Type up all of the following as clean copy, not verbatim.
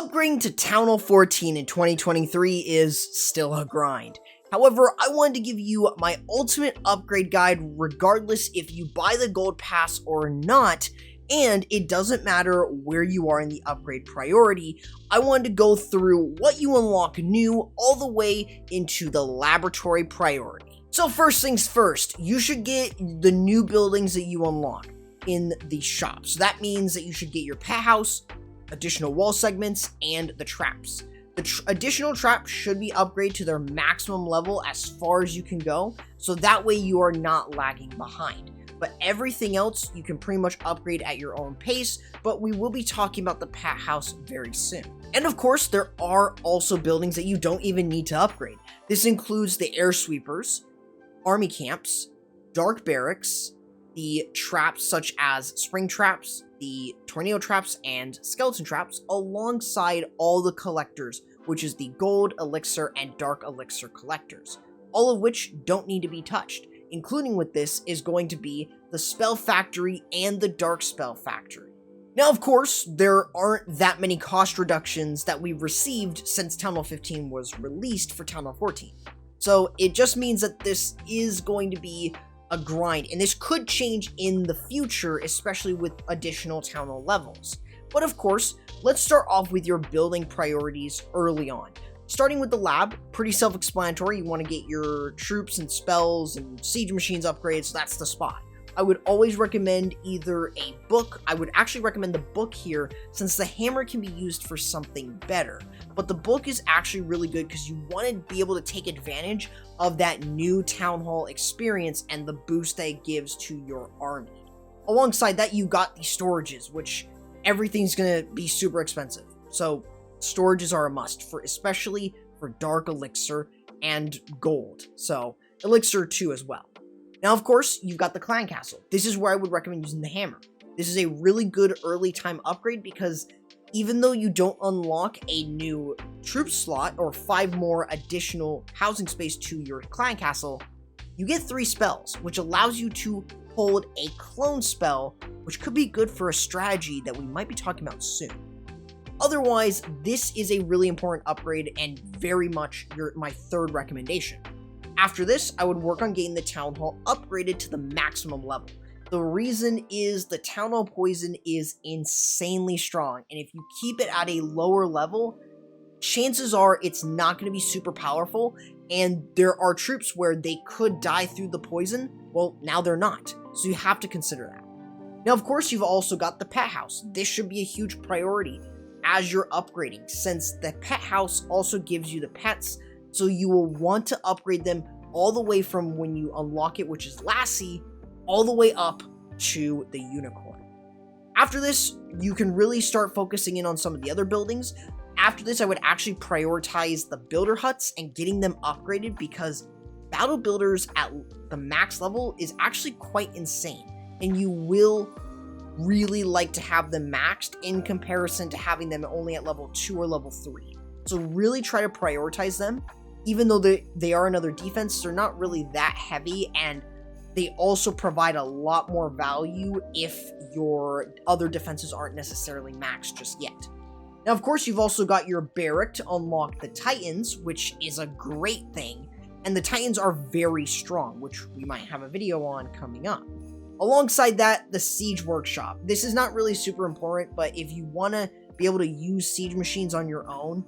Upgrading to Town Hall 14 in 2023 is still a grind. However, I wanted to give you my ultimate upgrade guide regardless if you buy the gold pass or not, and it doesn't matter where you are in the upgrade priority. I wanted to go through what you unlock new all the way into the laboratory priority. So first things first, you should get the new buildings that you unlock in the shop. So that means that you should get your pet house, additional wall segments, and the traps. The additional traps should be upgraded to their maximum level as far as you can go, so that way you are not lagging behind. But everything else you can pretty much upgrade at your own pace, but we will be talking about the pet house very soon. And of course, there are also buildings that you don't even need to upgrade. This includes the air sweepers, army camps, dark barracks, the traps such as spring traps, the tornado traps, and skeleton traps, alongside all the collectors, which is the gold, elixir, and dark elixir collectors, all of which don't need to be touched. Including with this is going to be the spell factory and the dark spell factory. Now, of course, there aren't that many cost reductions that we've received since Town Hall 15 was released for Town Hall 14. So it just means that this is going to be a grind, and this could change in the future, especially with additional Town Hall levels. But of course, let's start off with your building priorities early on. Starting with the lab, pretty self-explanatory. You want to get your troops and spells and siege machines upgraded, so that's the spot. I would always recommend either a book. I would actually recommend the book here since the hammer can be used for something better. But the book is actually really good because you want to be able to take advantage of that new Town Hall experience and the boost that it gives to your army. Alongside that, you got the storages, which everything's going to be super expensive. So storages are a must, especially for dark elixir and gold. So elixir too as well. Now, of course, you've got the clan castle. This is where I would recommend using the hammer. This is a really good early time upgrade because even though you don't unlock a new troop slot or 5 more additional housing space to your clan castle, you get 3 spells, which allows you to hold a clone spell, which could be good for a strategy that we might be talking about soon. Otherwise, this is a really important upgrade and very much my third recommendation. After this, I would work on getting the Town Hall upgraded to the maximum level. The reason is the Town Hall poison is insanely strong, and if you keep it at a lower level, chances are it's not going to be super powerful, and there are troops where they could die through the poison. Well, now they're not, so you have to consider that. Now, of course, you've also got the pet house. This should be a huge priority as you're upgrading, since the pet house also gives you the pets, so you will want to upgrade them all the way from when you unlock it, which is Lassie, all the way up to the unicorn. After this, you can really start focusing in on some of the other buildings. After this, I would actually prioritize the builder huts and getting them upgraded because battle builders at the max level is actually quite insane, and you will really like to have them maxed in comparison to having them only at level 2 or level 3. So really try to prioritize them. Even though they are another defense, they're not really that heavy, and they also provide a lot more value if your other defenses aren't necessarily maxed just yet. Now, of course, you've also got your barrack to unlock the Titans, which is a great thing, and the Titans are very strong, which we might have a video on coming up. Alongside that, the siege workshop. This is not really super important, but if you want to be able to use siege machines on your own,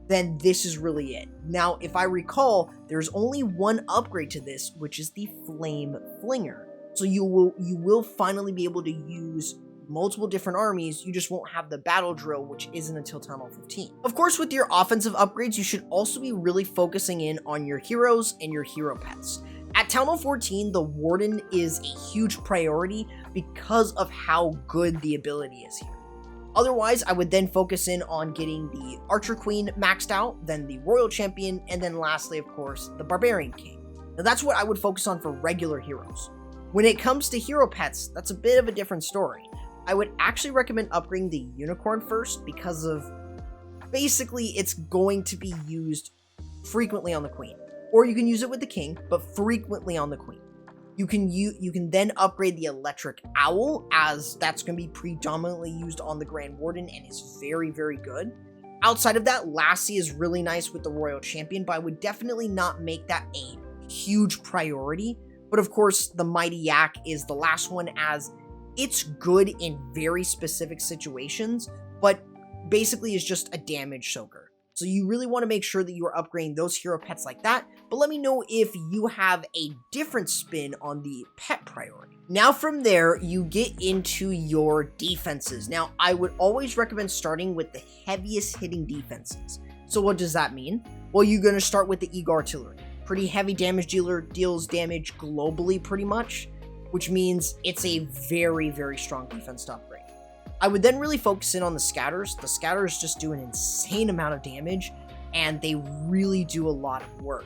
then this is really it. Now, if I recall, there's only one upgrade to this, which is the Flame Flinger. So you will finally be able to use multiple different armies. You just won't have the battle drill, which isn't until Town Hall 15. Of course, with your offensive upgrades, you should also be really focusing in on your heroes and your hero pets. At Town Hall 14, the Warden is a huge priority because of how good the ability is here. Otherwise, I would then focus in on getting the Archer Queen maxed out, then the Royal Champion, and then lastly, of course, the Barbarian King. Now that's what I would focus on for regular heroes. When it comes to hero pets, that's a bit of a different story. I would actually recommend upgrading the Unicorn first because of basically it's going to be used frequently on the Queen. Or you can use it with the King, but frequently on the Queen. You can then upgrade the Electric Owl, as that's going to be predominantly used on the Grand Warden and is very, very good. Outside of that, Lassie is really nice with the Royal Champion, but I would definitely not make that a huge priority. But of course, the Mighty Yak is the last one, as it's good in very specific situations, but basically is just a damage soaker. So you really want to make sure that you are upgrading those hero pets like that, but let me know if you have a different spin on the pet priority. Now from there, you get into your defenses. Now, I would always recommend starting with the heaviest hitting defenses. So what does that mean? Well, you're going to start with the Eagle Artillery. Pretty heavy damage dealer, deals damage globally pretty much, which means it's a very, very strong defense to upgrade. I would then really focus in on the Scatters. The Scatters just do an insane amount of damage, and they really do a lot of work.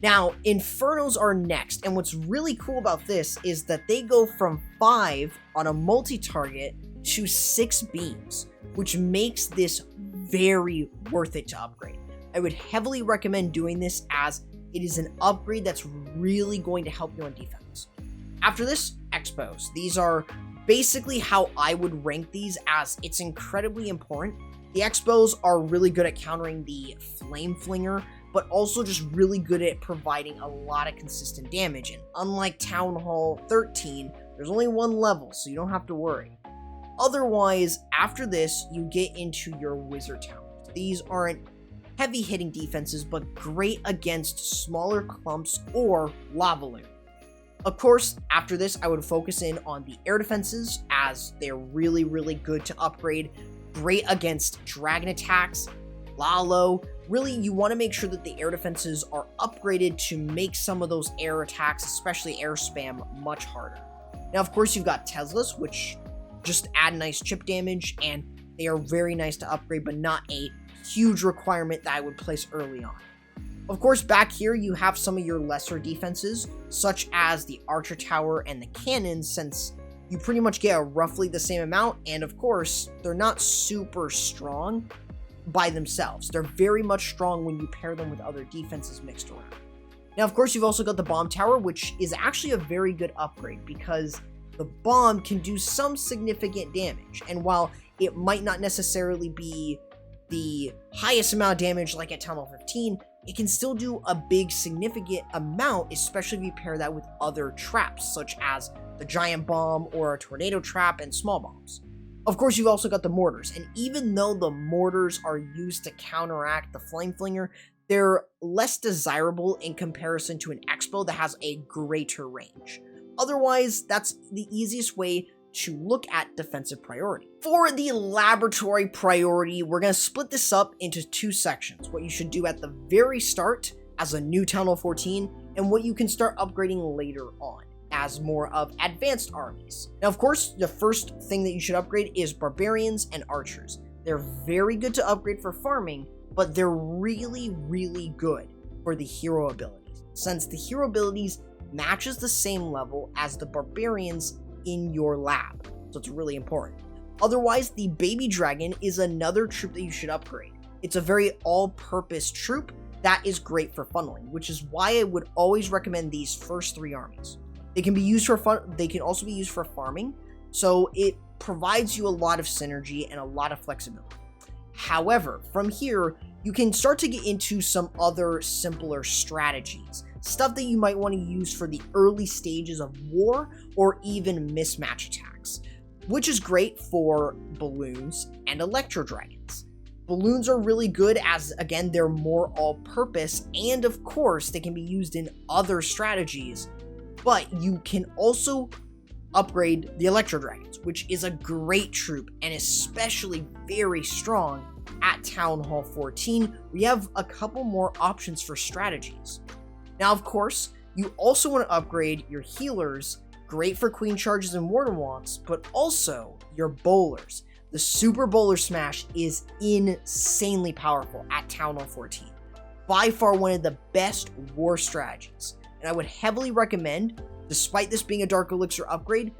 Now, Infernos are next, and what's really cool about this is that they go from 5 on a multi-target to 6 beams, which makes this very worth it to upgrade. I would heavily recommend doing this, as it is an upgrade that's really going to help you on defense. After this, Expos. These are basically how I would rank these, as it's incredibly important. The Expos are really good at countering the Flame Flinger, but also just really good at providing a lot of consistent damage. And unlike Town Hall 13, there's only one level, so you don't have to worry. Otherwise, after this, you get into your Wizard Towers. These aren't heavy hitting defenses, but great against smaller clumps or Lava Loon. Of course, after this, I would focus in on the air defenses, as they're really, really good to upgrade. Great against dragon attacks, Lalo. Really, you want to make sure that the air defenses are upgraded to make some of those air attacks, especially air spam, much harder. Now, of course, you've got Teslas, which just add nice chip damage, and they are very nice to upgrade, but not a huge requirement that I would place early on. Of course, back here, you have some of your lesser defenses, such as the Archer Tower and the Cannons, since you pretty much get roughly the same amount, and of course, they're not super strong by themselves. They're very much strong when you pair them with other defenses mixed around. Now, of course, you've also got the Bomb Tower, which is actually a very good upgrade, because the bomb can do some significant damage, and while it might not necessarily be the highest amount of damage like at Town Hall 15, it can still do a big significant amount, especially if you pair that with other traps, such as the giant bomb or a tornado trap and small bombs. Of course, you've also got the mortars, and even though the mortars are used to counteract the Flame Flinger, they're less desirable in comparison to an Expo that has a greater range. Otherwise, that's the easiest way to look at defensive priority. For the laboratory priority, we're going to split this up into 2 sections. What you should do at the very start as a new Town Hall 14, and what you can start upgrading later on as more of advanced armies. Now, of course, the first thing that you should upgrade is Barbarians and Archers. They're very good to upgrade for farming, but they're really, really good for the hero abilities, since the hero abilities matches the same level as the Barbarians in your lab, so it's really important. Otherwise, the Baby Dragon is another troop that you should upgrade. It's a very all-purpose troop that is great for funneling, which is why I would always recommend these first 3 armies. They can be used for they can also be used for farming, so it provides you a lot of synergy and a lot of flexibility. However, from here, you can start to get into some other simpler strategies, stuff that you might want to use for the early stages of war or even mismatch attacks, which is great for balloons and electro dragons. Balloons are really good, as again, they're more all-purpose, and of course they can be used in other strategies, but you can also upgrade the electro dragons, which is a great troop and especially very strong at Town Hall 14. We have a couple more options for strategies. Now, of course, you also want to upgrade your healers, great for Queen Charges and Warden Walks, but also your bowlers. The Super Bowler Smash is insanely powerful at Town Hall 14. By far one of the best war strategies, and I would heavily recommend, despite this being a Dark Elixir upgrade,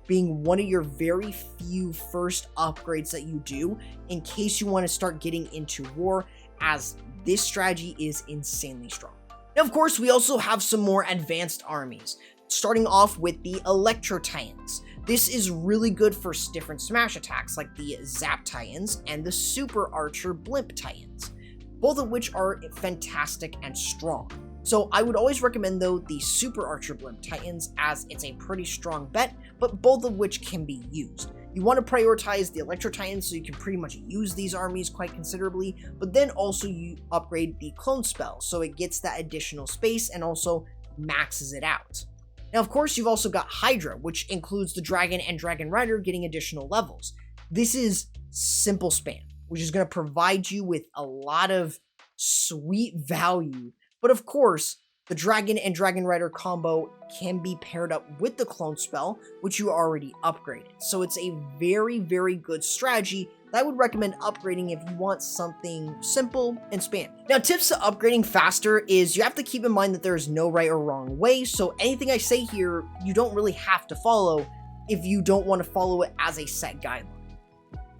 being one of your very few first upgrades that you do in case you want to start getting into war, as this strategy is insanely strong. Now, of course, we also have some more advanced armies. starting off with the Electro Titans. This is really good for different smash attacks like the Zap Titans and the Super Archer Blimp Titans, both of which are fantastic and strong. So I would always recommend though the Super Archer Blimp Titans, as it's a pretty strong bet, but both of which can be used. You want to prioritize the Electro Titans so you can pretty much use these armies quite considerably, but then also you upgrade the Clone Spell so it gets that additional space and also maxes it out. Now of course you've also got Hydra, which includes the Dragon and Dragon Rider getting additional levels. This is simple spam, which is going to provide you with a lot of sweet value. But of course, the Dragon and Dragon Rider combo can be paired up with the Clone Spell, which you already upgraded. So it's a very, very good strategy that I would recommend upgrading if you want something simple and spam. Now, tips to upgrading faster is you have to keep in mind that there is no right or wrong way, so anything I say here, you don't really have to follow if you don't want to follow it as a set guideline.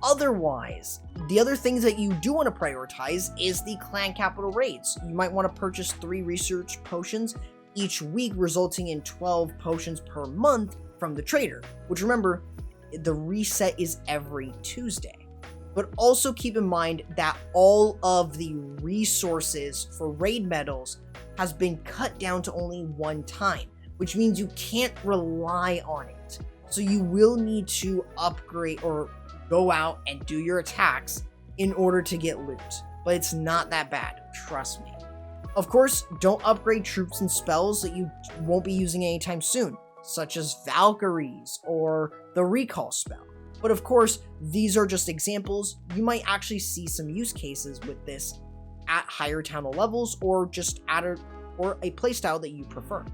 Otherwise, the other things that you do want to prioritize is the clan capital raids. You might want to purchase 3 research potions each week, resulting in 12 potions per month from the trader, which remember, the reset is every Tuesday. But also keep in mind that all of the resources for raid medals has been cut down to only 1 time, which means you can't rely on it. So you will need to upgrade or go out and do your attacks in order to get loot, but it's not that bad, trust me. Of course, don't upgrade troops and spells that you won't be using anytime soon, such as Valkyries or the Recall spell. But of course, these are just examples. You might actually see some use cases with this at higher town levels or just at a playstyle that you prefer.